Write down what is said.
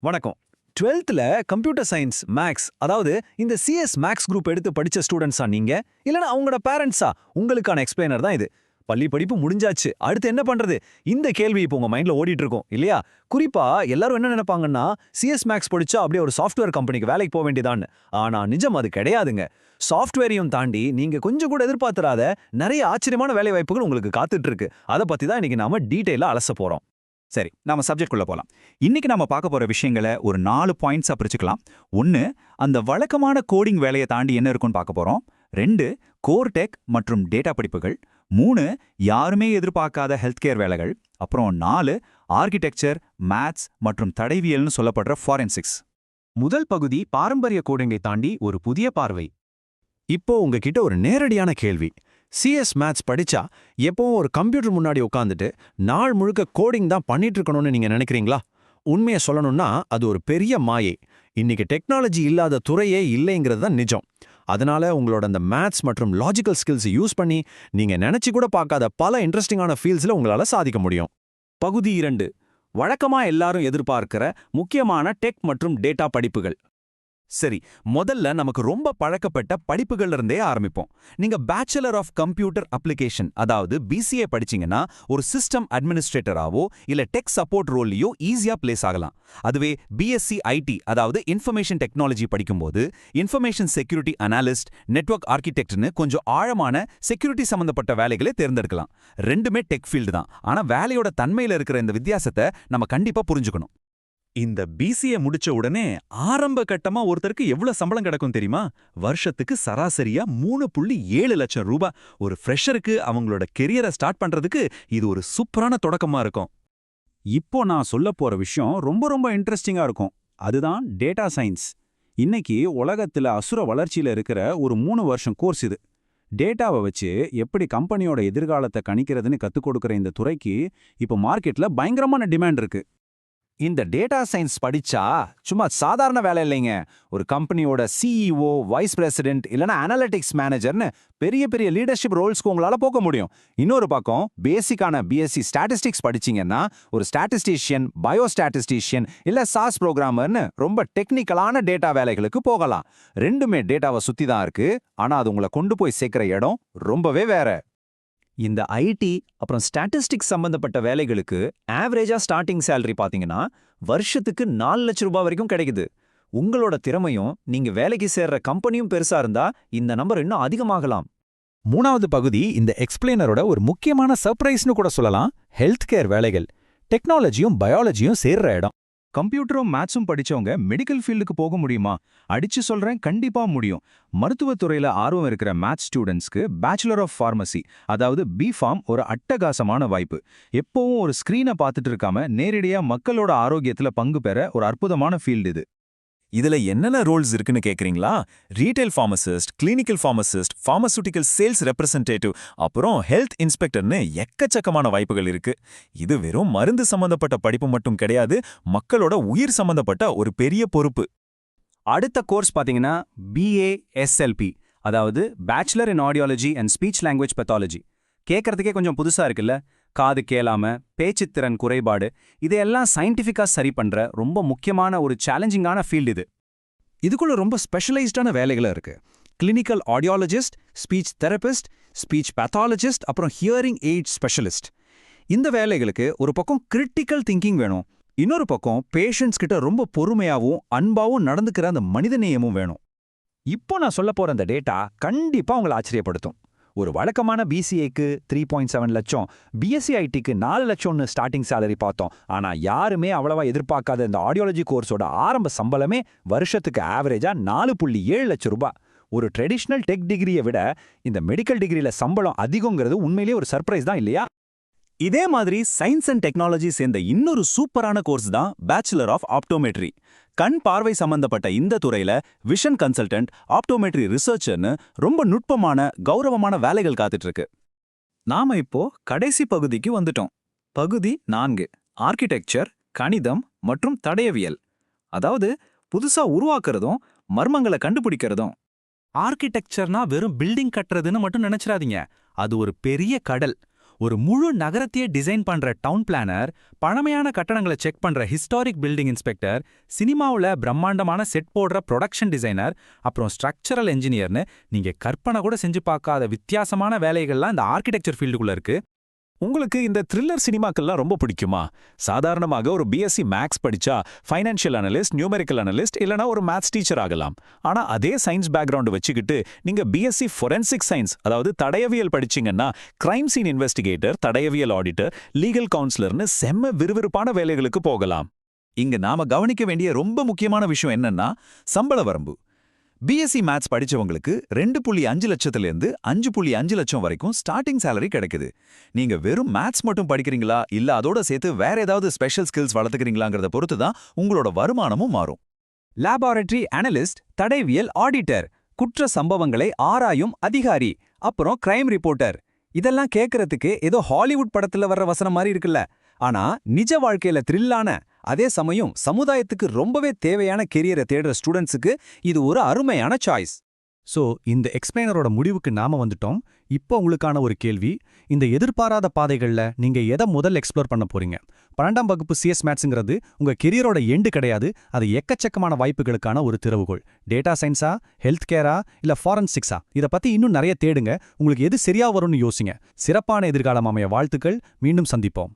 வணக்கம். 12th computer science maths அதாவது இந்த சிஎஸ் மேக்ஸ் குரூப் எடுத்து படிச்ச ஸ்டூடெண்ட்ஸா நீங்க இல்லனா அவங்களோட பேரண்ட்ஸா உங்களுக்கான எக்ஸ்பிளைனர் தான் இது. பள்ளி படிப்பு முடிஞ்சாச்சு, அடுத்து என்ன பண்றது? இந்த கேள்வி இப்போ உங்க மைண்ட்ல ஓடிட்டு இருக்கும் இல்லையா? குறிப்பா எல்லாரும் என்ன நினைப்பாங்கன்னா சிஎஸ் மேக்ஸ் படிச்சா அப்படியே ஒரு சாஃப்ட்வேர் கம்பெனிக்கு வேலைக்கு போக வேண்டியதான்னு. ஆனா நிஜம் அது கிடையாதுங்க. சாஃப்ட்வேரையும் தாண்டி நீங்க கொஞ்சம் கூட எதிர்பார்த்திராத நிறைய ஆச்சரியமான வேலை வாய்ப்புகள் உங்களுக்கு காத்துட்டு இருக்கு. அதை பத்தி தான் இன்னைக்கு நாம டீடைலா அலச போறோம். சரி, நாம சப்ஜெக்ட்குள்ள போலாம். இன்னைக்கு நாம பார்க்க போற விஷயங்களை ஒரு 4 பாயிண்ட்ஸா பிரிச்சுக்கலாம். 1, அந்த வழக்கமான கோடிங் வேலையை தாண்டி என்ன இருக்குன்னு பார்க்க போறோம். 2, கோர் டெக் மற்றும் டேட்டா படிப்புகள். 3, யாருமே எதிர்பார்க்காத ஹெல்த் கேர் வேலைகள். அப்புறம் 4, ஆர்கிடெக்சர், மேத்ஸ் மற்றும் தடைவியல்னு சொல்லப்படுற ஃபாரென்சிக்ஸ். முதல் பகுதி பாரம்பரிய கோடிங்கை தாண்டி ஒரு புதிய பார்வை. இப்போ உங்ககிட்ட ஒரு நேரடியான கேள்வி. சிஎஸ் மேத்ஸ் படிச்சா எப்பவும் ஒரு கம்ப்யூட்டர் முன்னாடி உட்காந்துட்டு நாள் முழுக்க கோடிங் தான் பண்ணிட்டு இருக்கணும்னு நீங்க நினைக்கிறீங்களா? உண்மையை சொல்லணும்னா அது ஒரு பெரிய மாயை. இன்னைக்கு டெக்னாலஜி இல்லாத துறையே இல்லைங்கிறது தான் நிஜம். அதனால உங்களோட அந்த மேத்ஸ் மற்றும் லாஜிக்கல் ஸ்கில்ஸ் யூஸ் பண்ணி நீங்க நினைச்சு கூட பார்க்காத பல இன்ட்ரெஸ்டிங்கான ஃபீல்ட்ஸ்ல உங்களால சாதிக்க முடியும். பகுதி 2, வழக்கமா எல்லாரும் எதிர்பார்க்கிற முக்கியமான டெக் மற்றும் டேட்டா படிப்புகள். சரி, முதல்ல நமக்கு ரொம்ப பழக்கப்பட்ட படிப்புகள்ல இருந்தே ஆரம்பிப்போம். நீங்க பேச்சுலர் ஆஃப் கம்ப்யூட்டர் அப்ளிகேஷன் அதாவது பிசிஏ படிச்சீங்கன்னா ஒரு சிஸ்டம் அட்மினிஸ்ட்ரேட்டராவோ இல்ல டெக் சப்போர்ட் ரோல்லையோ ஈஸியா பிளேஸ் ஆகலாம். அதுவே பிஎஸ்சி ஐடி அதாவது இன்ஃபர்மேஷன் டெக்னாலஜி படிக்கும்போது இன்ஃபர்மேஷன் செக்யூரிட்டி அனாலிஸ்ட், நெட்வொர்க் ஆர்கிடெக்ட்னு கொஞ்சம் ஆழமான செக்யூரிட்டி சம்பந்தப்பட்ட வேலைகளை தேர்ந்தெடுக்கலாம். ரெண்டுமே டெக் ஃபீல்டு தான், ஆனா வேலையோட தன்மையில இருக்கிற இந்த வித்தியாசத்தை நம்ம கண்டிப்பா புரிஞ்சுக்கணும். இந்த பிசிஏ முடிச்ச உடனே ஆரம்ப கட்டமா ஒருத்தருக்கு எவ்வளவு சம்பளம் கிடைக்கும் தெரியுமா? வருஷத்துக்கு சராசரியா 3.7 லட்சம் ரூபாய். ஒரு ஃப்ரெஷருக்கு அவங்களோட கெரியரை ஸ்டார்ட் பண்றதுக்கு இது ஒரு சூப்பரான தொடக்கமா இருக்கும். இப்போ நான் சொல்ல போற விஷயம் ரொம்ப ரொம்ப இன்ட்ரெஸ்டிங்கா இருக்கும். அதுதான் டேட்டா சயின்ஸ். இன்னைக்கு உலகத்துல அசுர வளர்ச்சியில இருக்கிற ஒரு 3 வருஷம் கோர்ஸ் இது. டேட்டாவை வச்சு எப்படி கம்பெனியோட எதிர்காலத்தை கணிக்கிறதுன்னு கத்துக் கொடுக்கிற இந்த துறைக்கு இப்போ மார்க்கெட்ல பயங்கரமான டிமாண்ட் இருக்கு. இந்த டேட்டா சயின்ஸ் படிச்சா சும்மா சாதாரண வேலை இல்லைங்க. ஒரு கம்பெனியோட சிஇஓ, வைஸ் பிரசிடென்ட் இல்லனா அனலிட்டிக்ஸ் மேனேஜர்னு பெரிய பெரிய லீடர்ஷிப் ரோல்ஸ்க்கு உங்களால போக முடியும். இன்னொரு பக்கம் பேசிக்கான பிஎஸ்சி ஸ்டாட்டிஸ்டிக்ஸ் படிச்சீங்கன்னா ஒரு ஸ்டாட்டிஸ்டிஷியன், பயோஸ்டாட்டிஸ்டிஷியன் இல்ல சாஸ் புரோகிராமர்னு ரொம்ப டெக்னிக்கலான டேட்டா வேலைகளுக்கு போகலாம். ரெண்டுமே டேட்டாவை சுத்தி தான் இருக்கு, ஆனா அது உங்களை கொண்டு போய் சேர்க்கிற இடம் ரொம்பவே வேற. இந்த ஐடி அப்புறம் ஸ்டாட்டிஸ்டிக்ஸ் சம்பந்தப்பட்ட வேலைகளுக்கு ஆவரேஜா ஸ்டார்டிங் சேலரி பாத்தீங்கன்னா வருஷத்துக்கு 4 லட்சம் ரூபாய் வரைக்கும் கிடைக்குது. உங்களோட திறமையும் நீங்க வேலைக்கு சேர்ற கம்பெனியும் பெருசா இருந்தா இந்த நம்பர் இன்னும் அதிகமாகலாம். 3வது பகுதி இந்த எக்ஸ்பிளைனரோட ஒரு முக்கியமான சர்ப்ரைஸ்னு கூட சொல்லலாம். ஹெல்த் கேர் வேலைகள், டெக்னாலஜியும் பயாலஜியும் சேர்ற இடம். கம்ப்யூட்டரும் மேத்ஸும் படிச்சவங்க மெடிக்கல் ஃபீல்டுக்கு போக முடியுமா? அடிச்சு சொல்றேன், கண்டிப்பா முடியும். மருத்துவத்துறையில ஆர்வம் இருக்கிற மேத்ஸ் ஸ்டூடெண்ட்ஸ்க்கு பேச்சுலர் ஆஃப் ஃபார்மசி அதாவது பிஃபார்ம் ஒரு அட்டகாசமான வாய்ப்பு. எப்பவும் ஒரு ஸ்கிரீனை பார்த்துட்டு இருக்காம நேரடியா மக்களோட ஆரோக்கியத்துல பங்கு பெற ஒரு அற்புதமான ஃபீல்டு இது. இதுல என்னென்ன ரோல்ஸ் இருக்குன்னு கேக்குறீங்களா? Retail pharmacist, clinical pharmacist, pharmaceutical sales representative, அப்புறம் ஹெல்த் இன்ஸ்பெக்டர்னு எக்கச்சக்கமான வாய்ப்புகள் இருக்கு. இது வெறும் மருந்து சம்பந்தப்பட்ட படிப்பு மட்டும் கிடையாது, மக்களோட உயிர் சம்பந்தப்பட்ட ஒரு பெரிய பொறுப்பு. அடுத்த கோர்ஸ் பாத்தீங்கன்னா BASLP அதாவது bachelor in audiology and speech language pathology. கேட்கறதுக்கே கொஞ்சம் புதுசா இருக்குல்ல? காது கேளாம, பேச்சுத்திறன் குறைபாடு, இதையெல்லாம் சயின்டிஃபிக்கா சரி பண்ற ரொம்ப முக்கியமான ஒரு சேலஞ்சிங்கான ஃபீல்டு இது. இதுக்குள்ள ரொம்ப ஸ்பெஷலைஸ்டான வேலைகள் இருக்கு. Clinical audiologist, speech therapist, speech pathologist, அப்புறம் ஹியரிங் எய்ட் ஸ்பெஷலிஸ்ட். இந்த வேலைகளுக்கு ஒரு பக்கம் கிரிட்டிக்கல் திங்கிங் வேணும், இன்னொரு பக்கம் பேஷண்ட்ஸ் கிட்ட ரொம்ப பொறுமையாவும் அன்பாவும் நடந்துக்கிற அந்த மனிதநேயமும் வேணும். இப்போ நான் சொல்ல போற அந்த டேட்டா கண்டிப்பா உங்களை ஆச்சரியப்படுத்தும். ஒரு வழக்கமான பிசிஏக்கு 3.7 லட்சம், பிஎஸ்சி ஐடிக்கு 4 லட்சம்னு ஸ்டார்டிங் சேலரி பார்த்தோம். ஆனா யாருமே அவ்வளவா எதிர்பார்க்காத இந்த ஆடியாலஜி கோர்ஸோட ஆரம்ப சம்பளமே வருஷத்துக்கு ஆவரேஜா 4.7 லட்சம் ரூபாய். ஒரு ட்ரெடிஷனல் டெக் டிகிரியை விட இந்த மெடிக்கல் டிகிரியில சம்பளம் அதிகங்கிறது உண்மையிலேயே ஒரு சர்ப்ரைஸ் தான் இல்லையா? இதே மாதிரி சயின்ஸ் அண்ட் டெக்னாலஜி சேர்ந்த இன்னொரு சூப்பரான கோர்ஸ் தான் பேச்சுலர் ஆஃப் ஆப்டோமெட்ரி. கண் பார்வை சம்பந்தப்பட்ட இந்த துறையில விஷன் கன்சல்டன்ட், ஆப்டோமெட்ரி ரிசர்ச்சர்னு ரொம்ப நுட்பமான கௌரவமான வேலைகள் காத்துட்டு இருக்கு. நாம இப்போ கடைசி பகுதிக்கு வந்துட்டோம். பகுதி 4, ஆர்கிடெக்சர், கணிதம் மற்றும் தடயவியல். அதாவது புதுசா உருவாக்குறதும் மர்மங்களை கண்டுபிடிக்கிறதும். ஆர்கிடெக்சர்னா வெறும் பில்டிங் கட்டுறதுன்னு மட்டும் நினைச்சிடாதீங்க. அது ஒரு பெரிய கடல். ஒரு முழு நகரத்தையே டிசைன் பண்ற டவுன் பிளானர், பழமையான கட்டடங்களை செக் பண்ற ஹிஸ்டாரிக் பில்டிங் இன்ஸ்பெக்டர், சினிமாவுல பிரம்மாண்டமான செட் போடுற ப்ரொடக்ஷன் டிசைனர், அப்புறம் ஸ்ட்ரக்சரல் என்ஜினியர்னு நீங்க கற்பனை கூட செஞ்சு பார்க்காத வித்தியாசமான வேலைகள்லாம் இந்த ஆர்கிடெக்சர் ஃபீல்டுக்குள்ள இருக்கு. உங்களுக்கு இந்த த்ரில்லர் சினிமாக்கள்லாம் ரொம்ப பிடிக்குமா? சாதாரணமாக ஒரு பிஎஸ்சி மேக்ஸ் படிச்சா ஃபைனான்ஷியல் அனலிஸ்ட், நியூமெரிக்கல் அனலிஸ்ட் இல்லனா ஒரு மேத்ஸ் டீச்சர் ஆகலாம். ஆனா அதே சயின்ஸ் பேக்ரவுண்ட் வச்சுக்கிட்டு நீங்க பிஎஸ்சி ஃபொரென்சிக் சயின்ஸ், அதாவது தடயவியல் படிச்சீங்கன்னா கிரைம் சீன் இன்வெஸ்டிகேட்டர், தடயவியல் ஆடிட்டர், லீகல் கவுன்சிலர்னு செம்ம விறுவிறுப்பான வேலைகளுக்கு போகலாம். இங்க நாம கவனிக்க வேண்டிய ரொம்ப முக்கியமான விஷயம் என்னன்னா சம்பள வரம்பு. பிஎஸ்சி மேத்ஸ் படிச்சவங்களுக்கு 2.5 லட்சத்திலிருந்து 5.5 லட்சம் வரைக்கும் ஸ்டார்டிங் சேலரி கிடைக்குது. நீங்க வெறும் மேத்ஸ் மட்டும் படிக்கிறீங்களா இல்ல அதோட சேர்த்து வேற ஏதாவது ஸ்பெஷல் ஸ்கில்ஸ் வளர்த்துக்கிறீங்களாங்கிறத பொறுத்து தான் உங்களோட வருமானமும் மாறும். லேபார்டரி அனலிஸ்ட், தடயவியல் ஆடிட்டர், குற்ற சம்பவங்களை ஆராயும் அதிகாரி, அப்புறம் கிரைம் ரிப்போர்ட்டர். இதெல்லாம் கேட்கறதுக்கு ஏதோ ஹாலிவுட் படத்துல வர்ற வசனம் மாதிரி இருக்குல்ல. ஆனா நிஜ வாழ்க்கையில த்ரில்லான, அதே சமயம் சமுதாயத்துக்கு ரொம்பவே தேவையான கெரியரை தேடுற ஸ்டூடெண்ட்ஸுக்கு இது ஒரு அருமையான சாய்ஸ். ஸோ இந்த எக்ஸ்பிளைனரோட முடிவுக்கு நாம வந்துட்டோம். இப்போ உங்களுக்கான ஒரு கேள்வி. இந்த எதிர்பாராத பாதைகள்ல நீங்க எதை முதல்ல எக்ஸ்ப்ளோர் பண்ண போறீங்க? 12ஆம் வகுப்பு சிஎஸ் மேத்ஸ்ங்கிறது உங்க கெரியரோட எண்டு கிடையாது. அது எக்கச்சக்கமான வாய்ப்புகளுக்கான ஒரு திறவுகோல். டேட்டா சயின்ஸா, ஹெல்த் கேரா, இல்ல ஃபாரன்சிக்ஸா? இதை பத்தி இன்னும் நிறைய தேடுங்க. உங்களுக்கு எது சரியா வரும்னு யோசிங்க. சிறப்பான எதிர்காலம் அமைய வாழ்த்துக்கள். மீண்டும் சந்திப்போம்.